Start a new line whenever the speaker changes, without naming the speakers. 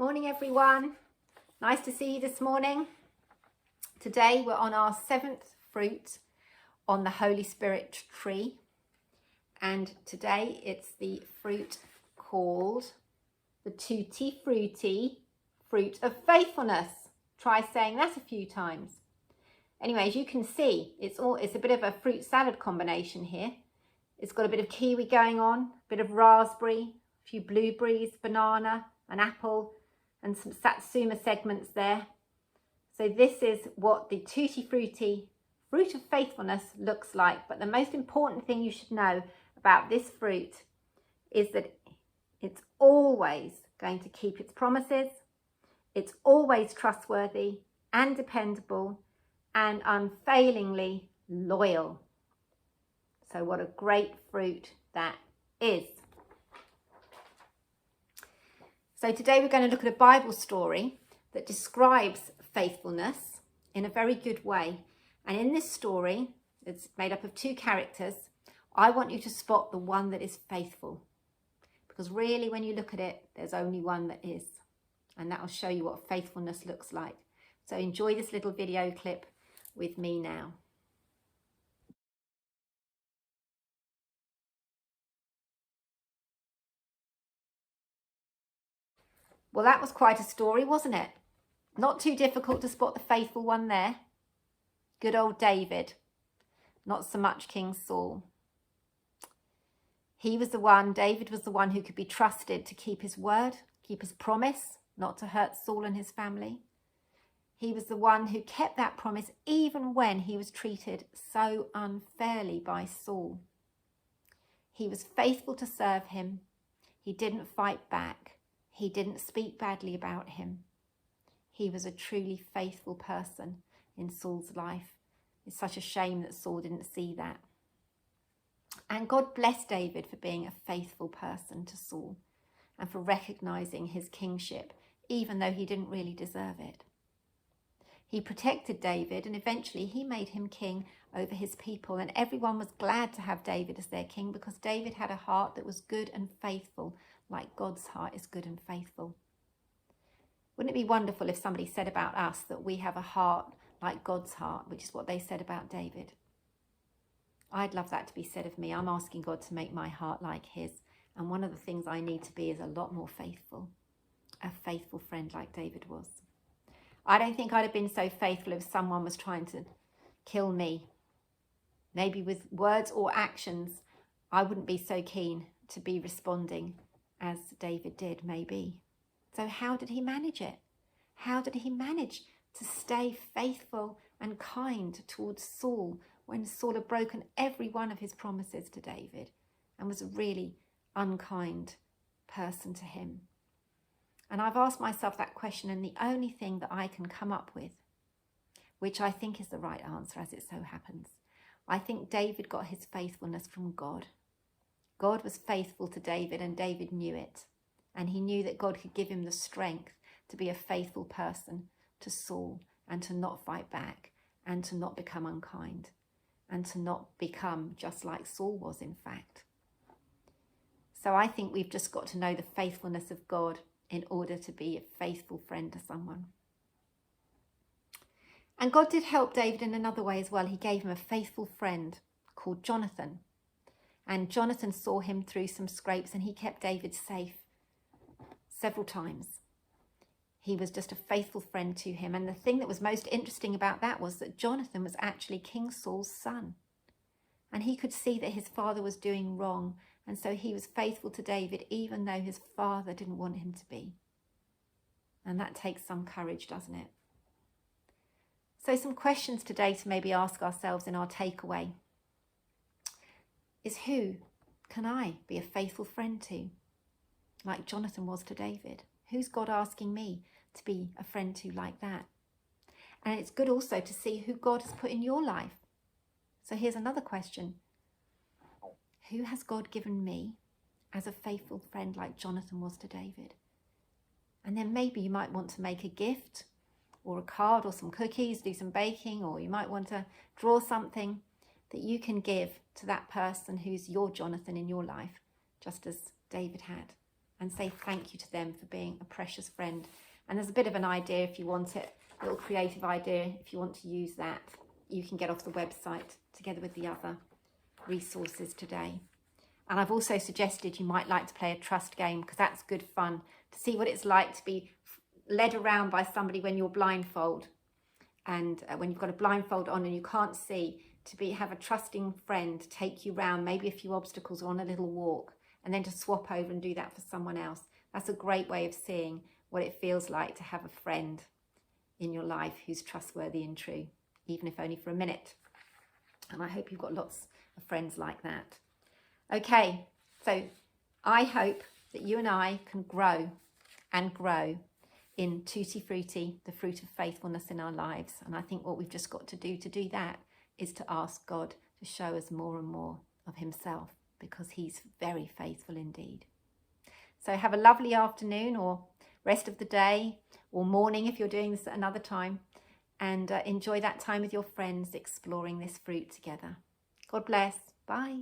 Morning everyone, nice to see you this morning. Today we're on our 7th fruit on the Holy Spirit tree, and today it's the fruit called the Tutti Frutti fruit of faithfulness. Try saying that a few times. Anyway, as you can see, it's a bit of a fruit salad combination here. It's got a bit of kiwi going on, a bit of raspberry, a few blueberries, banana, an apple, and some satsuma segments there. So this is what the Tutti Frutti fruit of faithfulness looks like. But the most important thing you should know about this fruit is that it's always going to keep its promises. It's always trustworthy and dependable and unfailingly loyal. So what a great fruit that is. So today we're going to look at a Bible story that describes faithfulness in a very good way. And in this story, it's made up of two characters. I want you to spot the one that is faithful. Because really, when you look at it, there's only one that is. And that will show you what faithfulness looks like. So enjoy this little video clip with me now. Well, that was quite a story, wasn't it? Not too difficult to spot the faithful one there. Good old David. Not so much King Saul. David was the one who could be trusted to keep his word, keep his promise, not to hurt Saul and his family. He was the one who kept that promise even when he was treated so unfairly by Saul. He was faithful to serve him. He didn't fight back. He didn't speak badly about him. He was a truly faithful person in Saul's life. It's such a shame that Saul didn't see that. And God blessed David for being a faithful person to Saul and for recognizing his kingship, even though he didn't really deserve it. He protected David, and eventually he made him king over his people, and everyone was glad to have David as their king because David had a heart that was good and faithful, like God's heart is good and faithful. Wouldn't it be wonderful if somebody said about us that we have a heart like God's heart, which is what they said about David? I'd love that to be said of me. I'm asking God to make my heart like his. And one of the things I need to be is a lot more faithful. A faithful friend like David was. I don't think I'd have been so faithful if someone was trying to kill me. Maybe with words or actions, I wouldn't be so keen to be responding as David did, maybe. So how did he manage it? How did he manage to stay faithful and kind towards Saul when Saul had broken every one of his promises to David and was a really unkind person to him? And I've asked myself that question, and the only thing that I can come up with, which I think is the right answer as it so happens, I think David got his faithfulness from God. God was faithful to David, and David knew it. And he knew that God could give him the strength to be a faithful person to Saul and to not fight back and to not become unkind and to not become just like Saul was, in fact. So I think we've just got to know the faithfulness of God in order to be a faithful friend to someone. And God did help David in another way as well. He gave him a faithful friend called Jonathan. And Jonathan saw him through some scrapes, and he kept David safe several times. He was just a faithful friend to him. And the thing that was most interesting about that was that Jonathan was actually King Saul's son. And he could see that his father was doing wrong. And so he was faithful to David, even though his father didn't want him to be. And that takes some courage, doesn't it? So some questions today to maybe ask ourselves in our takeaway is, who can I be a faithful friend to? Like Jonathan was to David. Who's God asking me to be a friend to like that? And it's good also to see who God has put in your life. So here's another question. Who has God given me as a faithful friend like Jonathan was to David? And then maybe you might want to make a gift or a card or some cookies, do some baking, or you might want to draw something that you can give to that person who's your Jonathan in your life, just as David had. and say thank you to them for being a precious friend. And there's a bit of an idea if you want it, a little creative idea if you want to use that. You can get off the website together with the other resources today. And I've also suggested you might like to play a trust game, because that's good fun to see what it's like to be led around by somebody when you're blindfold, and when you've got a blindfold on and you can't see, to have a trusting friend take you round maybe a few obstacles or on a little walk, and then to swap over and do that for someone else. That's a great way of seeing what it feels like to have a friend in your life who's trustworthy and true, even if only for a minute. And I hope you've got lots of friends like that. Okay, so I hope that you and I can grow and grow in Tutti Frutti, the fruit of faithfulness in our lives. And I think what we've just got to do that is to ask God to show us more and more of himself, because he's very faithful indeed. So have a lovely afternoon or rest of the day or morning if you're doing this at another time, and enjoy that time with your friends exploring this fruit together. God bless. Bye.